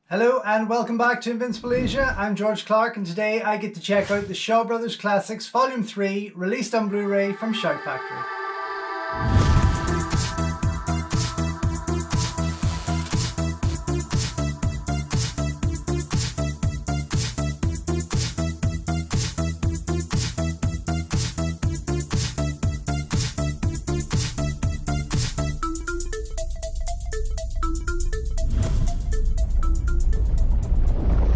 Hello and welcome back to Invincible Asia. I'm George Clark and today I get to check out the Shaw Brothers Classics Volume 3 released on Blu-ray from Shout Factory.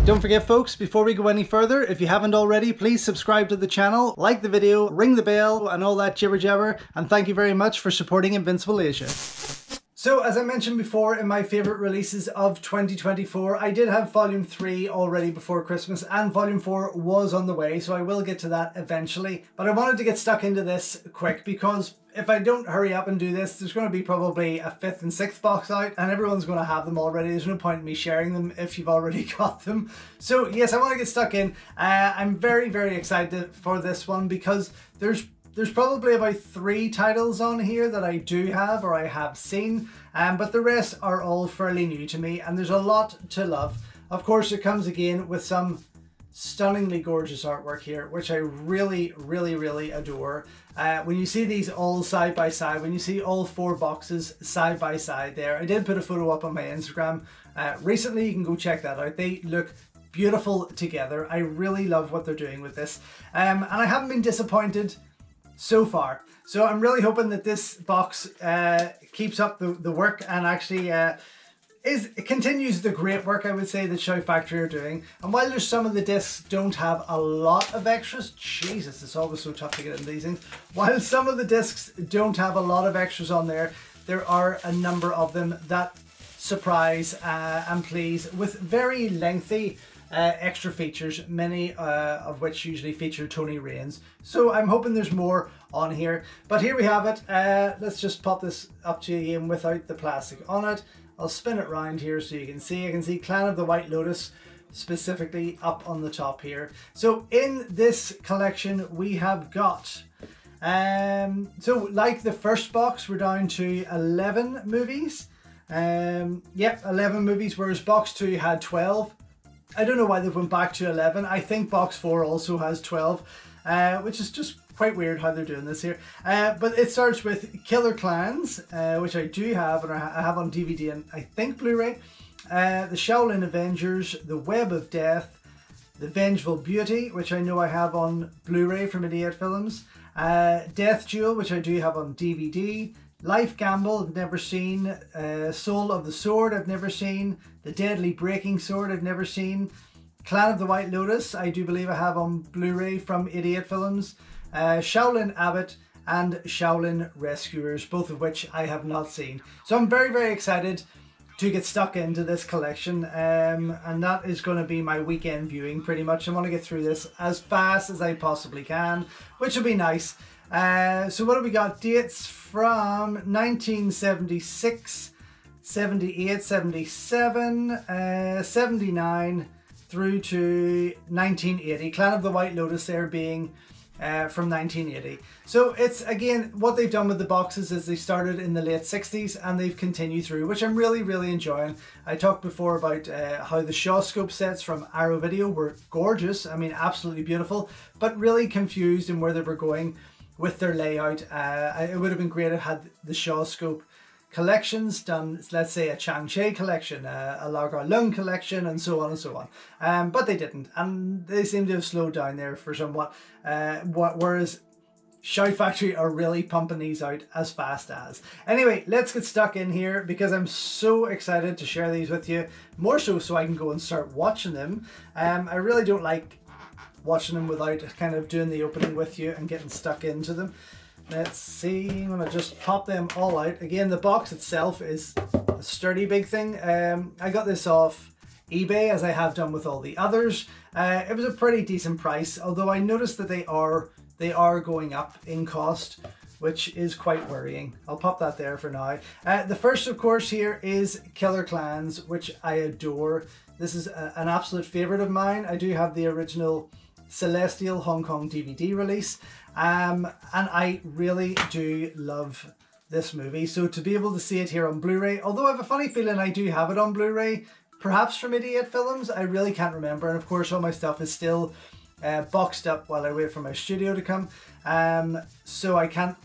Don't forget folks, before we go any further, if you haven't already, please subscribe to the channel, like the video, ring the bell and all that jibber jabber, and thank you very much for supporting Invincible Asia. So as I mentioned before in my favourite releases of 2024, I did have Volume 3 already before Christmas and Volume 4 was on the way, so I will get to that eventually. But I wanted to get stuck into this quick because if I don't hurry up and do this, there's going to be probably a 5th and 6th box out and everyone's going to have them already. There's no point in me sharing them if you've already got them. So yes, I want to get stuck in. I'm very excited for this one because there's probably about 3 titles on here that I do have or I have seen, but the rest are all fairly new to me and there's a lot to love. Of course, it comes again with some stunningly gorgeous artwork here, which I really adore. When you see these all side by side, when you see all 4 boxes side by side there, I did put a photo up on my Instagram recently. You can go check that out. They look beautiful together. I really love what they're doing with this, and I haven't been disappointed so far. So I'm really hoping that this box keeps up the work and actually it continues the great work, I would say, that Shout Factory are doing. And while there's some of the discs don't have a lot of extras, Jesus, it's always so tough to get into these things. While some of the discs don't have a lot of extras on there, there are a number of them that surprise and please with very lengthy extra features, many of which usually feature Tony Raines. So I'm hoping there's more on here. But here we have it. Let's just pop this up to you again without the plastic on it. I'll spin it round here so you can see. I can see Clan of the White Lotus specifically up on the top here. So in this collection we have got, so like the first box, we're down to 11 movies. Yep, 11 movies, whereas box 2 had 12. I don't know why they've went back to 11. I think box 4 also has 12, which is just quite weird how they're doing this here. But it starts with Killer Clans, which I do have, and I have on DVD and I think Blu-ray. The Shaolin Avengers, The Web of Death, The Vengeful Beauty, which I know I have on Blu-ray from Idiot Films. Death Duel, which I do have on DVD. Life Gamble, I've never seen. Soul of the Sword, I've never seen. The Deadly Breaking Sword, I've never seen. Clan of the White Lotus, I do believe I have on Blu-ray from Idiot Films. Shaolin Abbot and Shaolin Rescuers, both of which I have not seen. So I'm very excited to get stuck into this collection, and that is going to be my weekend viewing pretty much. I want to get through this as fast as I possibly can, which will be nice. So what have we got? Dates from 1976, 78, 77, 79 through to 1980. Clan of the White Lotus there being from 1980. So it's, again, what they've done with the boxes is they started in the late 60s and they've continued through, which I'm really enjoying. I talked before about how the Shaw scope sets from Arrow Video were gorgeous. I mean, absolutely beautiful, but really confused in where they were going with their layout. It would have been great if had the Shaw scope collections done, let's say a Chang-Chi collection, a Lager Lung collection, and so on and so on. But they didn't, and they seem to have slowed down there for somewhat. Whereas Shout Factory are really pumping these out as fast as. Anyway, let's get stuck in here because I'm so excited to share these with you. More so I can go and start watching them. I really don't like watching them without kind of doing the opening with you and getting stuck into them. Let's see, I'm going to just pop them all out. Again, the box itself is a sturdy big thing. I got this off eBay, as I have done with all the others. It was a pretty decent price, although I noticed that they are going up in cost, which is quite worrying. I'll pop that there for now. The first, of course, here is Killer Clans, which I adore. This is an absolute favorite of mine. I do have the original Celestial Hong Kong DVD release, and I really do love this movie. So to be able to see it here on Blu-ray, although I have a funny feeling I do have it on Blu-ray, perhaps from Idiot Films. I really can't remember, and of course all my stuff is still boxed up while I wait for my studio to come. So I can't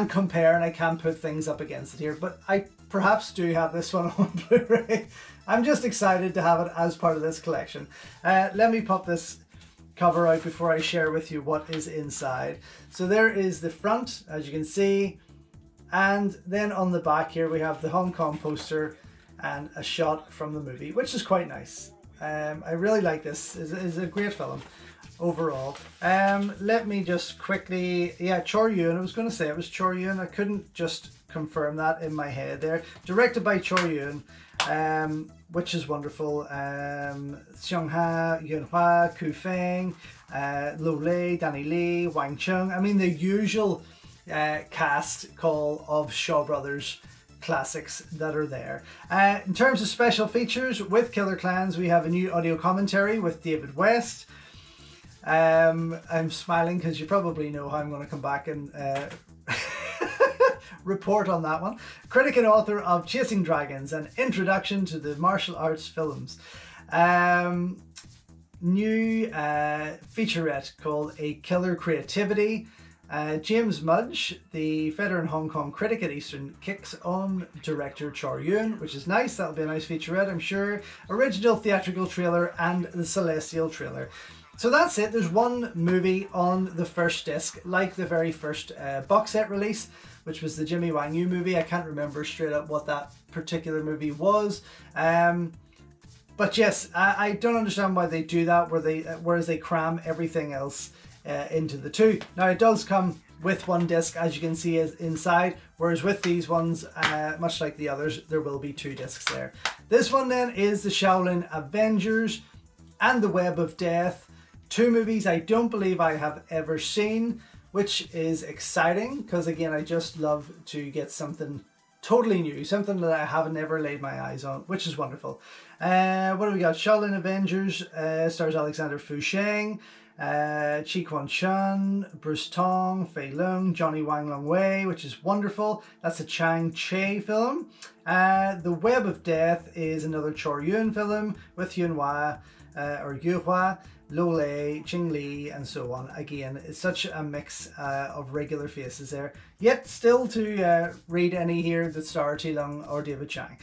compare and I can't put things up against it here, but I perhaps do have this one on Blu-ray. I'm just excited to have it as part of this collection. Let me pop this cover out before I share with you what is inside. So there is the front, as you can see, and then on the back here we have the Hong Kong poster and a shot from the movie, which is quite nice. I really like this. It's a great film overall. Let me just quickly, yeah, Chor Yun, I was going to say it was Chor Yun, I couldn't just confirm that in my head there. Directed by Chor Yun, which is wonderful. Xiongha, Yunhua, Ku Feng, Lo Lei, Danny Lee, Wang Chung. I mean, the usual cast call of Shaw Brothers classics that are there. In terms of special features, with Killer Klowns, we have a new audio commentary with David West. I'm smiling because you probably know how I'm going to come back and report on that one. Critic and author of Chasing Dragons, an introduction to the martial arts films. New featurette called A Killer Creativity. James Mudge, the veteran Hong Kong critic at Eastern, kicks on director Chor Yun, which is nice. That'll be a nice featurette, I'm sure. Original theatrical trailer and the Celestial trailer. So that's it. There's one movie on the first disc, like the very first box set release, which was the Jimmy Wang Yu movie. I can't remember straight up what that particular movie was. But yes, I don't understand why they do that, whereas they cram everything else into the two. Now it does come with one disc, as you can see is inside, whereas with these ones, much like the others, there will be two discs there. This one then is the Shaolin Avengers and the Web of Death. Two movies I don't believe I have ever seen, which is exciting because again, I just love to get something totally new, something that I haven't ever laid my eyes on, which is wonderful. What do we got? Shaolin Avengers stars Alexander Fu Sheng, Chi Quan Chun, Bruce Tong, Fei Lung, Johnny Wang Long Wei, which is wonderful. That's a Chang Che film. The Web of Death is another Chor Yun film with Yunhua, or Yuhua, Lo Lei, Ching Li, and so on. Again, it's such a mix of regular faces there, yet still to read any here that star Ti Lung or David Chang.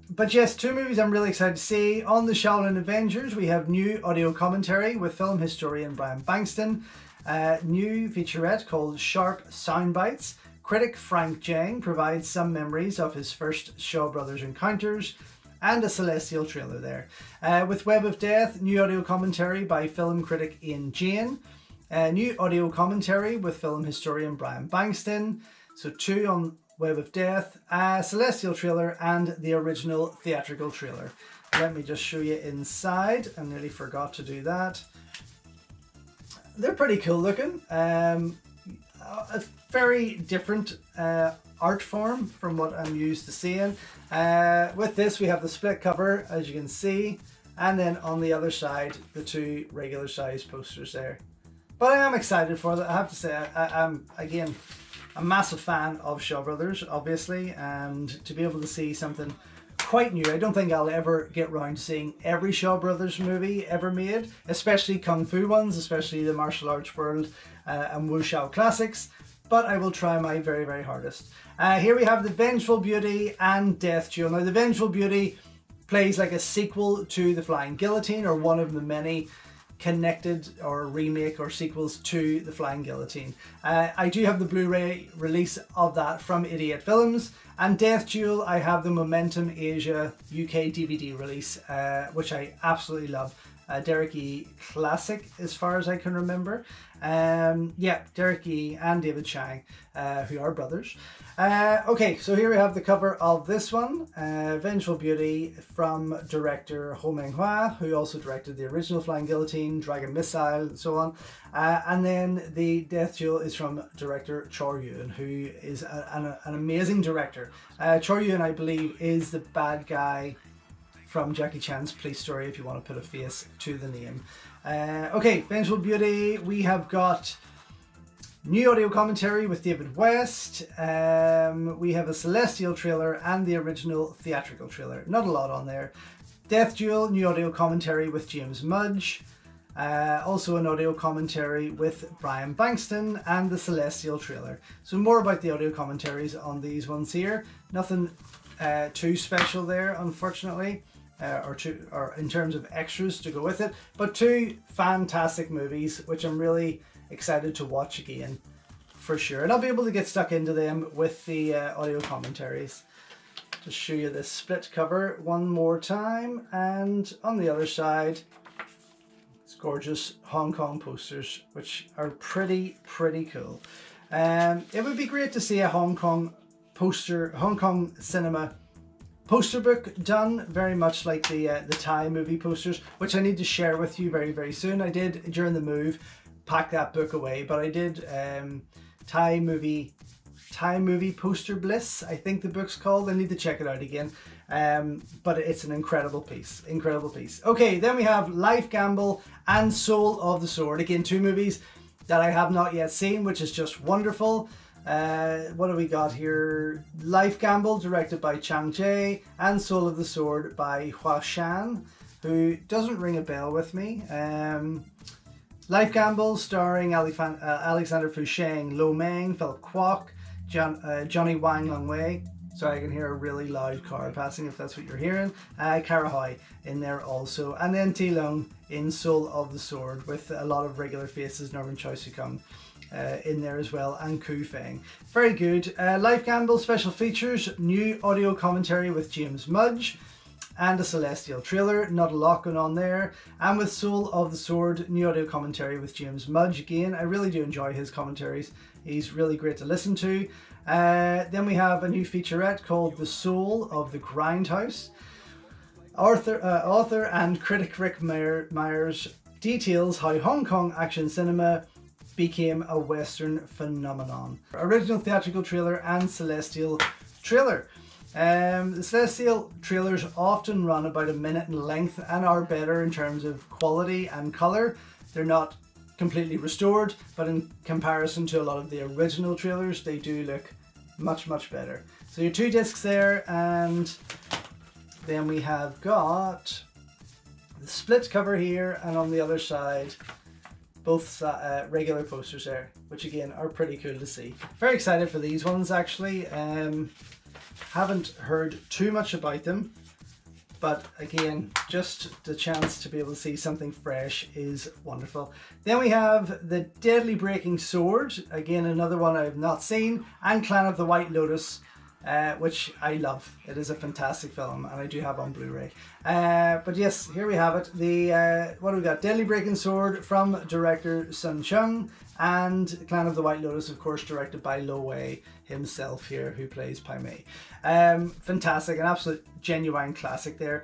But yes, two movies I'm really excited to see. On the Shaolin Avengers, we have new audio commentary with film historian Brian Bankston, new featurette called Sharp Soundbites. Critic Frank Jang provides some memories of his first Shaw Brothers encounters, and a Celestial trailer there. With Web of Death, new audio commentary by film critic Ian Jane. New audio commentary with film historian Brian Bankston. So two on Web of Death, Celestial trailer and the original theatrical trailer. Let me just show you inside. I nearly forgot to do that. They're pretty cool looking. A very different art form from what I'm used to seeing. With this we have the split cover, as you can see, and then on the other side the two regular size posters there. But I am excited for that. I have to say I'm again a massive fan of Shaw Brothers, obviously, and to be able to see something quite new. I don't think I'll ever get round to seeing every Shaw Brothers movie ever made, especially Kung Fu ones, especially the martial arts world and wuxia classics, but I will try my very, very hardest. Here we have the Vengeful Beauty and Death Duel. Now the Vengeful Beauty plays like a sequel to the Flying Guillotine, or one of the many connected or remake or sequels to the Flying Guillotine. I do have the Blu-ray release of that from Idiot Films, and Death Duel I have the Momentum Asia UK DVD release, which I absolutely love. Derek E classic as far as I can remember. Yeah, Derek E and David Chang, who are brothers. Okay, so here we have the cover of this one, Vengeful Beauty, from director Ho Menghua, who also directed the original Flying Guillotine, Dragon Missile, and so on. And then the Death Duel is from director Chor Yun, who is an amazing director. Chor Yun, I believe, is the bad guy from Jackie Chan's Police Story, if you want to put a face to the name. Okay, Vengeful Beauty, we have got New audio commentary with David West. We have a Celestial trailer and the original theatrical trailer. Not a lot on there. Death Duel, new audio commentary with James Mudge. Also an audio commentary with Brian Bankston and the Celestial trailer. So more about the audio commentaries on these ones here. Nothing too special there, unfortunately, or in terms of extras to go with it. But two fantastic movies, which I'm really excited to watch again, for sure. And I'll be able to get stuck into them with the audio commentaries. Just show you this split cover one more time, and on the other side, it's gorgeous Hong Kong posters, which are pretty cool. It would be great to see a Hong Kong cinema poster book done, very much like the Thai movie posters, which I need to share with you very soon. I did during the move pack that book away, but I did Thai movie poster bliss, I think the book's called. I need to check it out again, but it's an incredible piece. Okay, then we have Life Gamble and Soul of the Sword, again two movies that I have not yet seen, which is just wonderful. What do we got here? Life Gamble, directed by Chang Jae, and Soul of the Sword by Hua Shan, who doesn't ring a bell with me. Life Gamble, starring Alexander Fusheng, Lo Meng, Philip Kwok, Johnny Wang Long Wei. Sorry, I can hear a really loud car passing if that's what you're hearing. Kara Hui in there also. And then T Lung in Soul of the Sword, with a lot of regular faces, Norman Choi Sukung in there as well, and Ku Feng. Very good. Life Gamble special features, new audio commentary with James Mudge, and a Celestial trailer, not a lot going on there. And with Soul of the Sword, new audio commentary with James Mudge again. I really do enjoy his commentaries. He's really great to listen to. Then we have a new featurette called The Soul of the Grindhouse. Author and critic Rick Myers details how Hong Kong action cinema became a Western phenomenon. Original theatrical trailer and Celestial trailer. The Celestial trailers often run about a minute in length and are better in terms of quality and colour. They're not completely restored, but in comparison to a lot of the original trailers, they do look much better. So your two discs there, and then we have got the split cover here, and on the other side, both regular posters there, which again are pretty cool to see. Very excited for these ones actually. Haven't heard too much about them, but again, just the chance to be able to see something fresh is wonderful. Then we have The Deadly Breaking Sword, again another one I have not seen, and Clan of the White Lotus, which I love. It is a fantastic film, and I do have on Blu-ray. But yes, here we have it. What do we got? Deadly Breaking Sword from director Sun Chung, and Clan of the White Lotus, of course, directed by Lo Wei himself here, who plays Pai Mei. Fantastic, an absolute genuine classic there.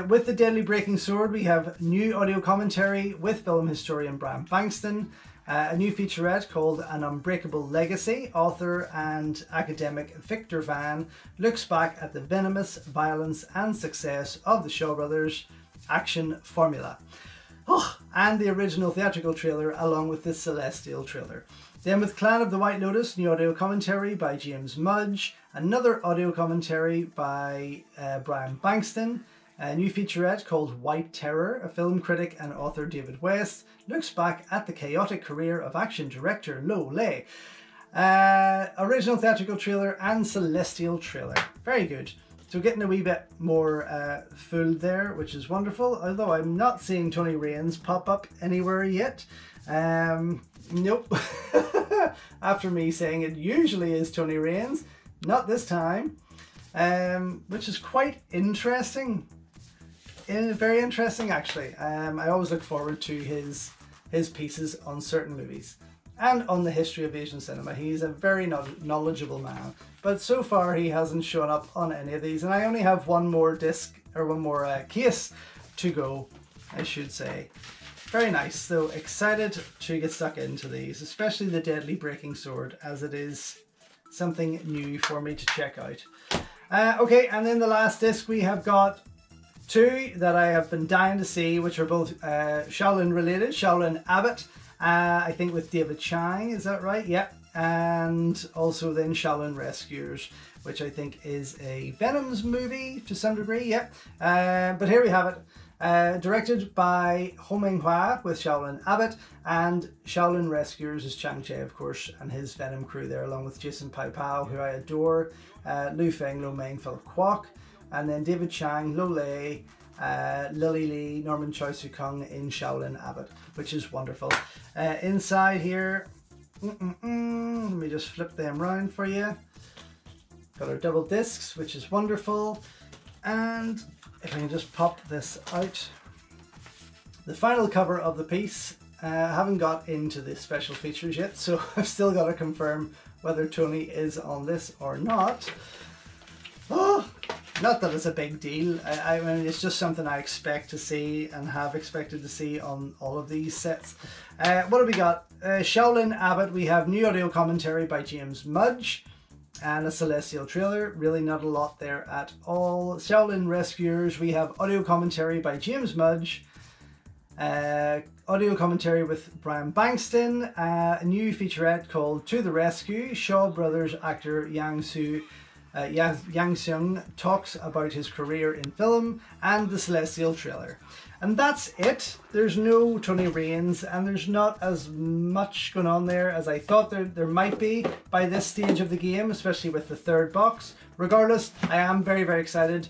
With The Deadly Breaking Sword, we have new audio commentary with film historian Brian Bankston, a new featurette called An Unbreakable Legacy. Author and academic Victor Van looks back at the venomous violence and success of the Shaw Brothers action formula. And the original theatrical trailer along with the Celestial trailer. Then with Clan of the White Lotus, new audio commentary by James Mudge, another audio commentary by Brian Bankston, a new featurette called White Terror. A film critic and author, David West, looks back at the chaotic career of action director Lo Lei. Original theatrical trailer and Celestial trailer. Very good. So getting a wee bit more full there, which is wonderful, although I'm not seeing Tony Raines pop up anywhere yet. Nope. After me saying it usually is Tony Raines, not this time, which is quite interesting. Very interesting actually. I always look forward to his pieces on certain movies and on the history of Asian cinema. He's a very knowledgeable man, but so far he hasn't shown up on any of these, and I only have one more disc, or one more case to go, I should say. Very nice, so excited to get stuck into these, especially The Deadly Breaking Sword, as it is something new for me to check out. Okay, and then the last disc, we have got two that I have been dying to see, which are both Shaolin related, Shaolin Abbot I think with David Chang, is that right? Yep. And also then Shaolin Rescuers, which I think is a Venom's movie to some degree. Yep. But here we have it. Directed by Ho Meng-hua with Shaolin Abbot, and Shaolin Rescuers is Chang Che, of course, and his Venom crew there, along with Jason Pai Pao, who I adore, Lu Feng, Lo Meng, Philip Kwok, and then David Chang, Lo Lei, Lily Lee, Norman Choi Su Kung in Shaolin Abbot, which is wonderful. Inside here, let me just flip them around for you. Got our double discs, which is wonderful. And if I can just pop this out, the final cover of the piece. I haven't got into the special features yet, so I've still got to confirm whether Tony is on this or not. Oh, not that it's a big deal. I mean, it's just something I expect to see and have expected to see on all of these sets. What have we got? Shaolin Abbot, we have new audio commentary by James Mudge and a Celestial trailer. Really not a lot there at all. Shaolin Rescuers, we have audio commentary by James Mudge, audio commentary with Brian Bankston, a new featurette called To the Rescue. Shaw Brothers actor Yang Seung talks about his career in film, and the Celestial trailer. And that's it. There's no Tony Raines, and there's not as much going on there as I thought there might be by this stage of the game, especially with the third box. Regardless, I am very, very excited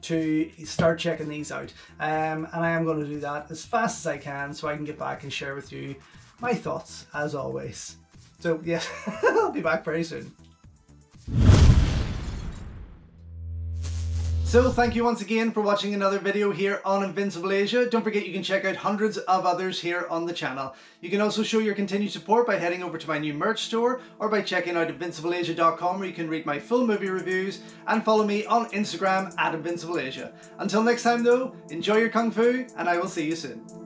to start checking these out. And I am going to do that as fast as I can so I can get back and share with you my thoughts, as always. So yes, I'll be back very soon. So thank you once again for watching another video here on Invincible Asia. Don't forget you can check out hundreds of others here on the channel. You can also show your continued support by heading over to my new merch store or by checking out invincibleasia.com, where you can read my full movie reviews and follow me on Instagram at Invincible Asia. Until next time though, enjoy your Kung Fu and I will see you soon.